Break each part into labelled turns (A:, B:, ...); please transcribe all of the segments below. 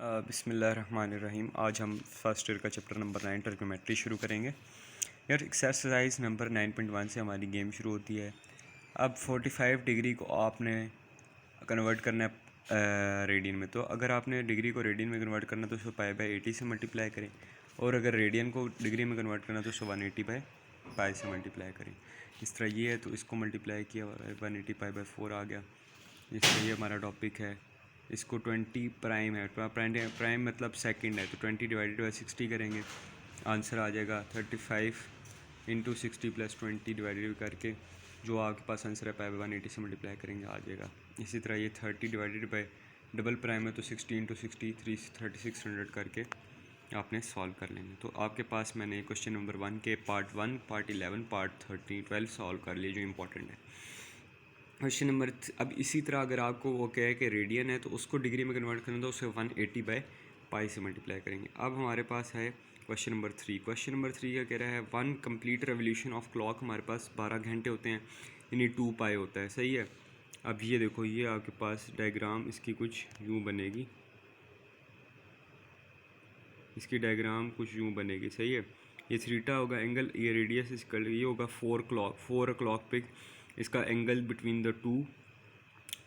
A: बिस्मिल्लाहिर्रहमानिर्रहीम। आज हम फर्स्ट ईयर का चैप्टर नंबर 9 ट्रिग्नोमेट्री शुरू करेंगे। यार एक्सरसाइज नंबर 9.1 से हमारी गेम शुरू होती है। अब 45 डिग्री को आपने कन्वर्ट करना है रेडियन में। तो अगर आपने डिग्री को रेडियन में कन्वर्ट करना है तो उसको पाई/80 से मल्टीप्लाई करें, और अगर रेडियन को डिग्री में कन्वर्ट करना है तो उसको 180/पाई से मल्टीप्लाई करें। इस तरह ये है तो इसको मल्टीप्लाई किया 180π/4 आ गया। इसलिए ये हमारा टॉपिक है। इसको 20 प्राइम है, प्राइम मतलब सेकंड है, तो 20 डिवाइडेड बाई 60 करेंगे, आंसर आ जाएगा 35 × 60 + 20 डिवाइडेड करके जो आपके पास आंसर है पाई/180 से मल्टीप्लाई करेंगे आ जाएगा। इसी तरह ये 30 डिवाइडेड बाई डबल प्राइम है तो 60 × 60 3600 करके आपने सॉल्व कर लेंगे। तो आपके पास मैंने क्वेश्चन नंबर 1 के पार्ट 1, पार्ट 11, पार्ट 13, 12 सॉल्व कर लिए जो इंपॉर्टेंट है। क्वेश्चन नंबर अब इसी तरह अगर आपको वो कहे कि रेडियन है तो उसको डिग्री में कन्वर्ट करना तो उसे 180/पाई से मल्टीप्लाई करेंगे। अब हमारे पास है क्वेश्चन नंबर 3। क्वेश्चन नंबर 3 का कह रहा है 1 कंप्लीट रेवोल्यूशन ऑफ क्लॉक। हमारे पास 12 घंटे होते हैं, यानी 2 पाई होता है। सही है। अब ये देखो, ये आपके पास डायग्राम इसकी कुछ यूँ बनेगी, इसकी डायग्राम कुछ यूँ बनेगी। सही है। ये थीटा होगा एंगल, ये रेडियस इसका ये होगा 4 o'clock पे इसका एंगल बिटवीन द टू,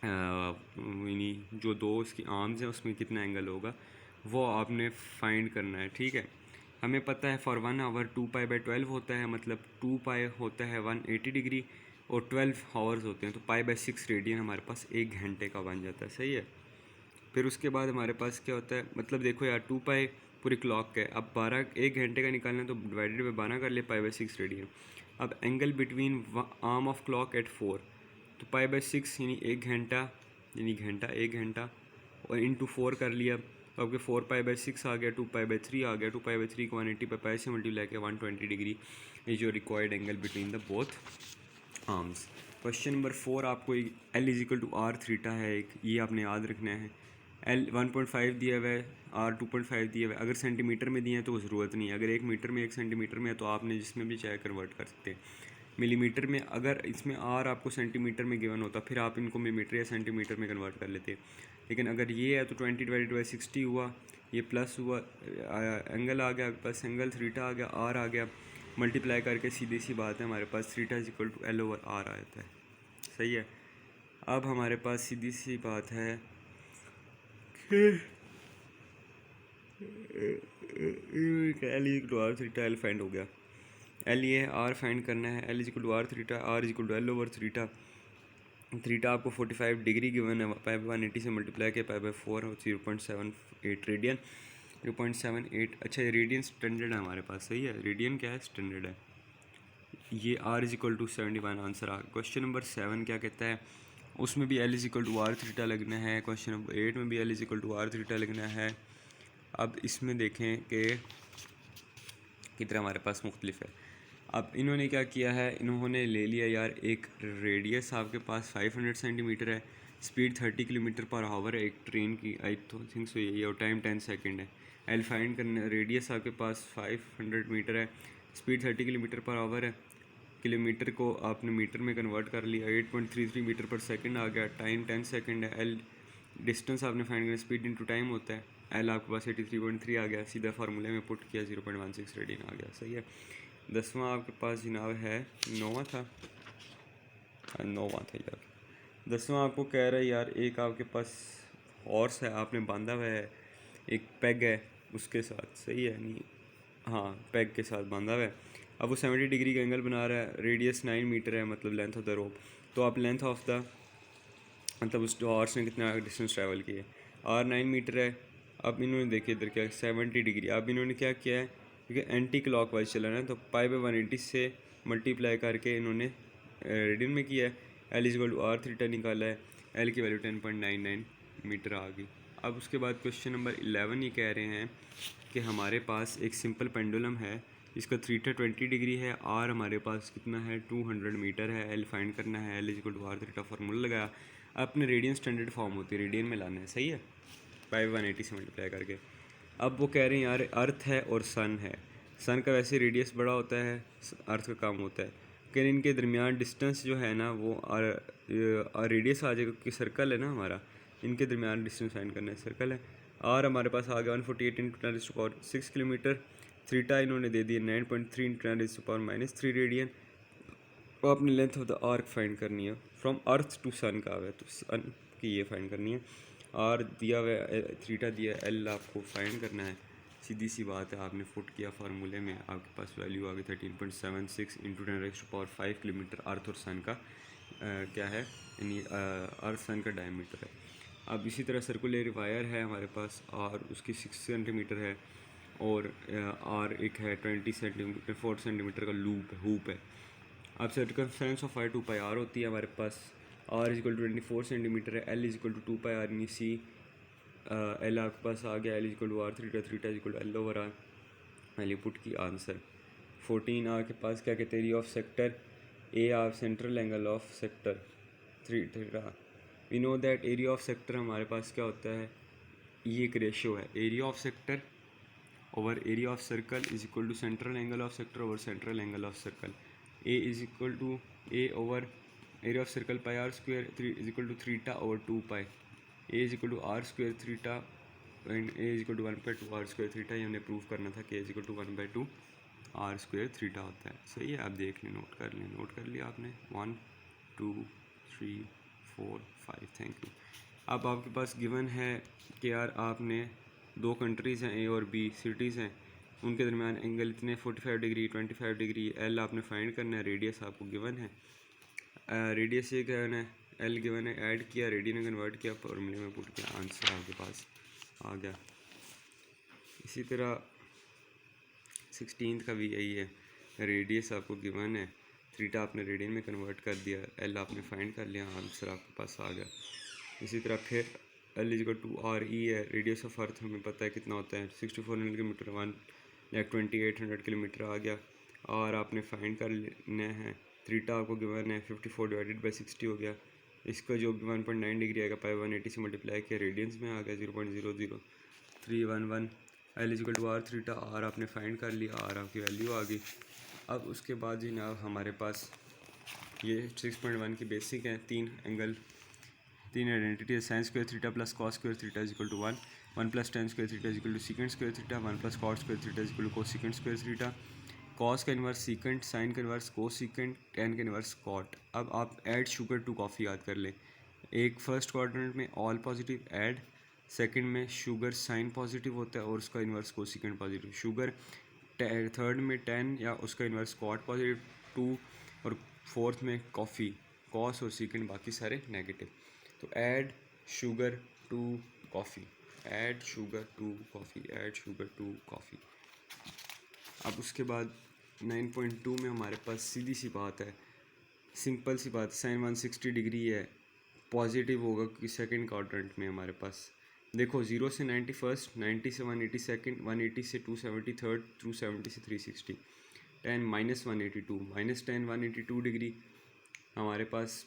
A: यानी जो दो इसकी आर्म्स हैं उसमें कितना एंगल होगा वो आपने फाइंड करना है। ठीक है। हमें पता है फॉर 1 आवर 2π/12 होता है, मतलब 2 पाई होता है 180 डिग्री, और 12 आवर्स होते हैं तो पाई/6 रेडियन हमारे पास 1 घंटे का बन जाता है। सही है। फिर उसके बाद हमारे पास क्या होता है, मतलब देखो यार 2 पाई पूरी क्लॉक का है। अब 12 1 घंटे का निकालना है तो डिवाइडेड बाई 12 कर ले, पाई/6 रेडियन। अब angle between arm of clock at 4, तो पाई/6 यानी 1 घंटा, यानी घंटा 1 घंटा, और इंटू 4 कर लिया तो आपके 4 पाई/6 आ गया, 2 पाई/3 आ गया। 2 पाई/3 को 180/पाई से मल्टीप्लाई किया 120 डिग्री इज जो required angle between the both arms. Question number 4 आपको L=r है एक, ये आपने याद रखना है। L 1.5 दिया हुआ है, R 2.5 दिया हुआ है। अगर सेंटीमीटर में दिए हैं तो ज़रूरत नहीं है, अगर 1 मीटर में 1 सेंटीमीटर में है तो आपने जिसमें भी चाहे कन्वर्ट कर सकते हैं। मिलीमीटर में अगर इसमें R आपको सेंटीमीटर में गिवन होता फिर आप इनको मिलीमीटर या सेंटीमीटर में कन्वर्ट कर लेते, लेकिन अगर ये है तो 20 डिवाइडेड बाई 60 हुआ, ये प्लस हुआ, एंगल आ गया, प्लस एंगल थीटा आ गया, R आ गया, मल्टीप्लाई करके सीधी सी बात है हमारे पास थीटा = L/R आ जाता है। सही है। अब हमारे पास सीधी सी बात है L=R L फाइंड हो गया। L ये है, R फाइंड करना है। L=R R L/थीटा। थीटा आपको 45 डिग्री गिवन है, पाई/180 से मल्टीप्लाई किया पाई/4 हो 0.78 रेडियन, 0.78। अच्छा, ये रेडियन स्टैंडर्ड है हमारे पास। सही है। रेडियन क्या है, स्टैंडर्ड है। ये R=71 आंसर आ गया। क्वेश्चन नंबर 7 क्या कहता है, उसमें भी L=R लगना है। क्वेश्चन नंबर 8 में भी L=R लगना है। अब इसमें देखें कि कितना हमारे पास मुख्तलिफ है। अब इन्होंने क्या किया है, इन्होंने ले लिया यार एक रेडियस आपके पास 500 सेंटीमीटर है, स्पीड 30 km/h है एक ट्रेन की, आई थिंक सो यही है, और टाइम 10 सेकंड है। एल फाइंड करने, रेडियस आपके पास 500 मीटर है, स्पीड 30 km/h है, किलोमीटर को आपने मीटर में कन्वर्ट कर लिया, 8.33 मीटर पर सेकंड आ गया, टाइम 10 सेकंड है। एल डिस्टेंस आपने फाइंड करना, स्पीड इंटू टाइम होता है। एल आपके पास 83.3 आ गया, सीधा फार्मूले में पुट किया 0.16 रेडियन आ गया। सही है। 10वां आपके पास जनाब है, 9वां था, 9वां था यार। 10वां आपको कह रहा है यार एक आपके पास हॉर्स है, आपने बांधा हुआ है, एक पैग है उसके साथ। सही है। नहीं, हाँ, पैग के साथ बांधा हुआ है। अब वो 70 डिग्री का एंगल बना रहा है, रेडियस 9 मीटर है, मतलब लेंथ ऑफ द रोप। तो आप लेंथ ऑफ द, मतलब उस हॉर्स ने कितना डिस्टेंस ट्रैवल किया, R 9 मीटर है। अब इन्होंने देखिए इधर क्या 70 डिग्री, अब इन्होंने क्या किया है, क्योंकि एंटी क्लॉक वाइज चलाना है तो पाई/180 से मल्टीप्लाई करके इन्होंने रेडियन में किया है। L=R निकाला है, L की वैल्यू 10.99 मीटर आ गई। अब उसके बाद क्वेश्चन नंबर 11 ये कह रहे हैं कि हमारे पास एक सिंपल पेंडुलम है, इसका थीटा 20 डिग्री है, R हमारे पास कितना है 200 मीटर है, L फाइंड करना है। L=R फार्मूला लगाया, अपने रेडियन स्टैंडर्ड फॉर्म होती है, रेडियन में लाना है। सही है। पाई/180 से मल्टीप्लाई करके। अब वो कह रहे हैं यार अर्थ है और सन है, सन का वैसे रेडियस बड़ा होता है, अर्थ का कम होता है, लेकिन इनके दरमियान डिस्टेंस जो है ना वो रेडियस आ जाएगा, क्योंकि सर्कल है ना हमारा, इनके दरमियान डिस्टेंस फाइंड करना है, सर्कल है। आर हमारे पास आ गया 148 इंटू 10⁻6 किलोमीटर। थीटा इन्होंने दे दिया 9.3 इंटू 10⁻³ रेडियन। तो आपने length of the arc find करनी है फ्रॉम अर्थ टू सन का है, तो सन की ये फाइंड करनी है। आर दिया हुआ है, थीटा दिया है, एल आपको फाइंड करना है। सीधी सी बात है, आपने फुट किया फार्मूले में, आपके पास वैल्यू आ गई 13.76 इंटू 10⁻5 किलोमीटर अर्थ और सन का क्या है, यानी अर्थ सन का डायमीटर है। अब इसी तरह सर्कुलर वायर है हमारे पास, और उसकी 6 सेंटीमीटर है, और आर एक है 20 सेंटीमीटर 4 सेंटीमीटर का हूप है। अब सर्कमफरेंस ऑफ वायर 2πr होती है हमारे पास। R is equal to 24 centimetre है, L is equal to 2πr यानी सी एल आपके पास आ गया, L is equal to are theta, theta is equal to L over R. मैंने पुट की आंसर 14 आर के पास क्या कहते हैं, area of sector A R central angle of sector theta. We know that area of sector हमारे पास क्या होता है, ये एक रेशियो है, area of sector over area of circle is equal to central angle of sector over central angle of circle. A is equal to A over area of circle pi r square, 3 is equal to theta over 2 pi. A is equal to r square theta and A is equal to 1/2 r square theta. ये हमने prove करना था कि A is equal to 1/2 r square theta होता है। सही है, आप देख लें, नोट कर लें, नोट कर लिया आपने। 1 2 3 4 5, थैंक यू। अब आपके पास गिवन है कि यार आपने दो कंट्रीज़ हैं ए और बी, सिटीज़ हैं, उनके दरमियान एंगल इतने 45 डिग्री 25 डिग्री, एल आपने फाइंड करना है, रेडियस आपको गिवन है, रेडियस ये गिवन है, एल गिवन है, ऐड किया, रेडियन में कन्वर्ट किया, फॉर्मूले में पुट किया, आंसर आपके पास आ गया। इसी तरह 16 का भी यही है, रेडियस आपको गिवन है, थीटा आपने रेडियन में कन्वर्ट कर दिया, एल आपने फाइंड कर लिया, आंसर आपके पास आ गया। इसी तरह फिर L is equal to r ई है, रेडियस ऑफ अर्थ हमें पता है कितना होता है 6400 किलोमीटर, 1,2800 किलोमीटर आ गया। और आपने फाइंड कर लेना है, थीटा आपको गिवन है 54 डिवाइडेड बाई 60 हो गया, इसका जो 1.9 डिग्री आएगा पाई 180 से मल्टीप्लाई किया, रेडियंस में आ गया 0.00311। L is equal to are theta, r आपने फाइंड कर लिया, आर आपकी वैल्यू आ गई। अब उसके बाद जनाब हमारे पास ये 6.1 की बेसिक हैं, तीन आइडेंटिटी है, sine square theta plus cos square theta is equal to 1 plus tan square theta is equal to secant square theta, 1 plus cot square theta is equal to cosecant square theta. Cos का inverse secant, sine का inverse cosecant, tan का inverse cot. अब आप add sugar to coffee याद कर लें, एक first quadrant में ऑल पॉजिटिव ऐड, सेकंड में शुगर साइन पॉजिटिव होता है और उसका inverse cosecant positive, sugar third में 10 या उसका इन्वर्स कॉट पॉजिटिव 2, और फोर्थ में कॉफ़ी कॉस और सीकेंड बाकी सारे नेगेटिव। तो add sugar to coffee, add sugar to coffee, add sugar to coffee. अब उसके बाद 9.2 में हमारे पास सीधी सी बात है, सिंपल सी बात, साइन 160 डिग्री है, पॉजिटिव होगा कि सेकंड क्वाड्रेंट में हमारे पास देखो 0 से 91, 90 से 182, 180 से 273, 270 से 360, 10 -182, -10 182 डिग्री हमारे पास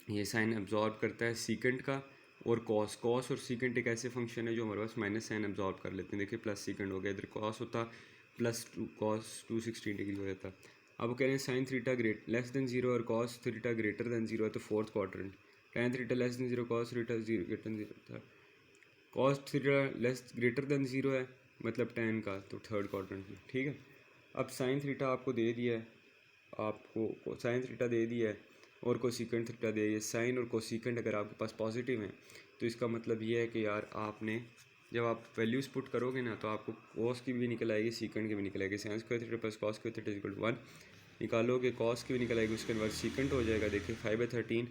A: ये साइन एब्जॉर्ब करता है सीकेंड का, और कॉस और सीकेंड एक ऐसे फंक्शन है जो हमारे पास माइनस साइन एब्जॉर्ब कर लेते हैं। देखिए प्लस सीकेंड हो गया, इधर कॉस होता प्लस कॉस 260 डिग्री हो जाता। अब वो कह रहे हैं साइन थीटा लेस देन 0 और कॉस थीटा ग्रेटर देन 0 है, तो fourth quadrant, tan theta less than 0 cos theta greater than 0 था, cos theta less greater than 0 है मतलब टेन का, तो थर्ड क्वाड्रेंट में। ठीक है, अब साइन थीटा आपको दे दिया है, आपको साइन थीटा दे दिया है और कोसिकेंड थीटा दे दिया। साइन और कोसिकेंड अगर आपके पास पॉजिटिव हैं तो इसका मतलब ये है कि यार आपने जब आप वैल्यूज़ पुट करोगे ना तो आपको कॉस की भी निकल आएगी, सीकेंड की भी निकल आएगी। Sine square theta plus cos square theta equal to 1 निकालोगे, कॉस की भी निकल आएगी, उसके बाद सीकेंड हो जाएगा। देखिए 5/13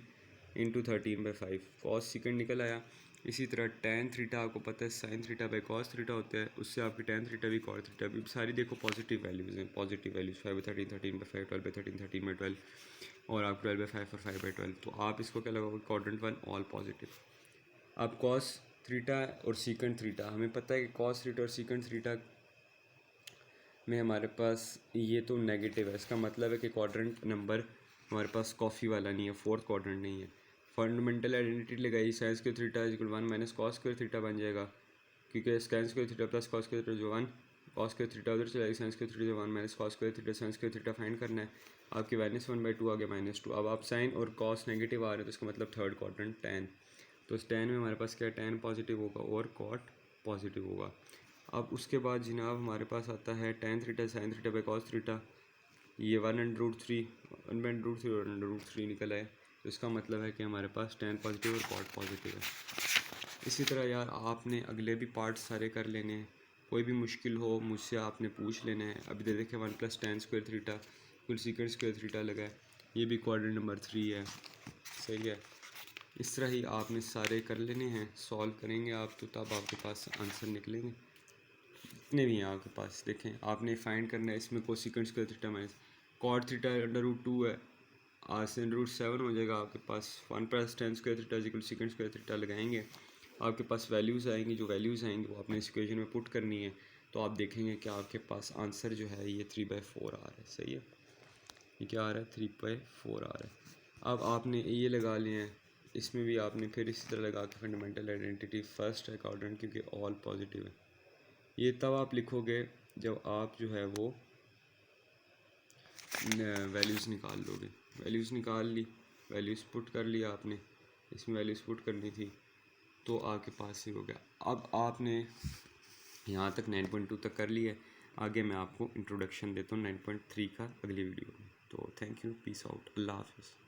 A: इंटू 13/5, कॉस सीकेंड निकल आया। इसी तरह टेन थीटा आपको पता है sine theta by cos theta होता है, उससे आपकी टेन थीटा भी कॉट थीटा भी, सारी देखो पॉजिटिव वैल्यूज़ हैं, पॉजिटिव वैल्यूज़ 5/13 13/5 12/13 13/12 और आप 12/5 और 5/12। तो आप इसको क्या लगाओगे, क्वाड्रेंट 1 ऑल पॉजिटिव। अब कॉस थीटा और सीकेंड थीटा हमें पता है कि कॉस थीटा और सीकेंड थीटा में हमारे पास ये तो नेगेटिव है, इसका मतलब है कि क्वाड्रेंट नंबर हमारे पास कॉफ़ी वाला नहीं है, फोर्थ क्वाड्रेंट नहीं है। फंडामेंटल आइडेंटिटी लगाई, sign square theta is equal 1 minus cos square theta बन जाएगा, क्योंकि sign square theta plus cos square theta जो 1, कॉस स्क्वायर थीटा उधर चला जाएगा, साइन स्क्वायर थीटा जो 1 minus cos square theta, sign square theta find करना है, आपकी -1/2 आ गया -2। अब आप साइन और कॉस नेगेटिव आ रहे हैं तो इसका मतलब थर्ड क्वाड्रेंट टेन, तो इस टेन में हमारे पास क्या टेन पॉजिटिव होगा और कॉट पॉजिटिव होगा। अब उसके बाद जनाब हमारे पास आता है tan theta sin theta by cos theta. ये 1√3 1/√3 और 1√3 निकला है, तो इसका मतलब है कि हमारे पास tan पॉजिटिव और cot पॉजिटिव है। इसी तरह यार आपने अगले भी पार्ट्स सारे कर लेने हैं, कोई भी मुश्किल हो मुझसे आपने पूछ लेना है। अभी दे देखें 1+tan² थीटा कुल secant² थीटा लगा है, ये भी क्वाड्रेंट नंबर 3 है, सही है। इस तरह ही आपने सारे कर लेने हैं, सॉल्व करेंगे आप तो तब आपके पास आंसर निकलेंगे। इतने भी हैं आपके पास, देखें आपने फाइंड करना है इसमें कोसिकेंट² थीटा माइनस कॉट थीटा √2 है, आर से √7 हो जाएगा आपके पास। 1+tan² theta equal secant² theta लगाएंगे, आपके पास वैल्यूज़ आएंगी, जो वैल्यूज़ आएंगी वो आपने इस इक्वेशन में पुट करनी है, तो आप देखेंगे कि आपके पास आंसर जो है ये 3/4 आ रहा है, सही है। ये क्या आ रहा है 3/4 आ रहा है। अब आपने ये लगा लिए हैं, इसमें भी आपने फिर इसी तरह लगा के फंडामेंटल आइडेंटिटी फर्स्ट है क्वाड्रेंट क्योंकि ऑल पॉजिटिव है। ये तब आप लिखोगे जब आप जो है वो वैल्यूज़ निकाल लोगे। वैल्यूज़ निकाल ली, वैल्यूज़ पुट कर लिया आपने, इसमें वैल्यूज़ पुट करनी थी तो आपके पास ही हो गया। अब आपने यहाँ तक 9.2 तक कर लिया है, आगे मैं आपको इंट्रोडक्शन देता हूँ 9.3 का अगली वीडियो में। तो थैंक यू, पीस आउट, अल्लाह हाफिज़।